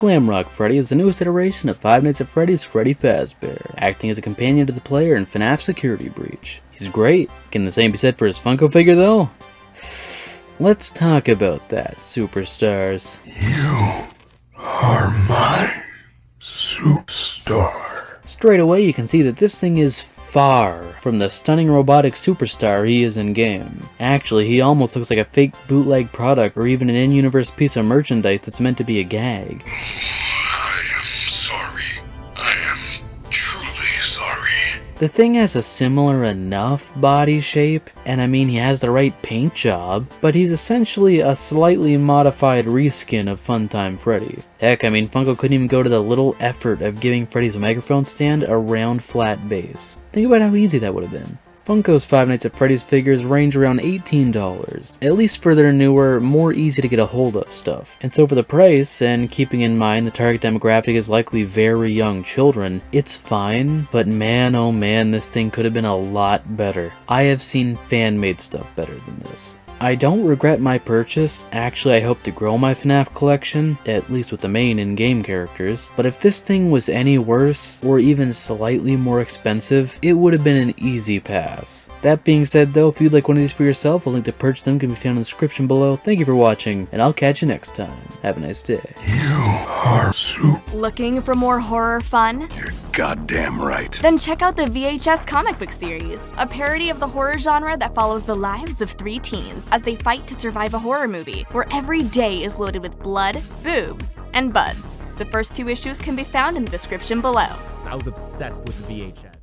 Glamrock Freddy is the newest iteration of Five Nights at Freddy's Freddy Fazbear, acting as a companion to the player in FNAF Security Breach. He's great. Can the same be said for his Funko figure though? Let's talk about that, superstars. You are my superstar. Straight away you can see that this thing is far from the stunning robotic superstar he is in-game. Actually, he almost looks like a fake bootleg product or even an in-universe piece of merchandise that's meant to be a gag. I am sorry. I am truly sorry. The thing has a similar enough body shape, and I mean he has the right paint job, but he's essentially a slightly modified reskin of Funtime Freddy. Heck, I mean Funko couldn't even go to the little effort of giving Freddy's microphone stand a round flat base. Think about how easy that would have been. Funko's Five Nights at Freddy's figures range around $18, at least for their newer, more easy to get a hold of stuff. And so for the price, and keeping in mind the target demographic is likely very young children, it's fine, but man oh man, this thing could have been a lot better. I have seen fan-made stuff better than this. I don't regret my purchase. Actually, I hope to grow my FNAF collection, at least with the main in-game characters, but if this thing was any worse, or even slightly more expensive, it would have been an easy pass. That being said though, if you'd like one of these for yourself, a link to purchase them can be found in the description below. Thank you for watching, and I'll catch you next time. Have a nice day. You are Looking for more horror fun? You're goddamn right. Then check out the VHS comic book series, a parody of the horror genre that follows the lives of three teens as they fight to survive a horror movie, where every day is loaded with blood, boobs, and buds. The first 2 issues can be found in the description below. I was obsessed with VHS.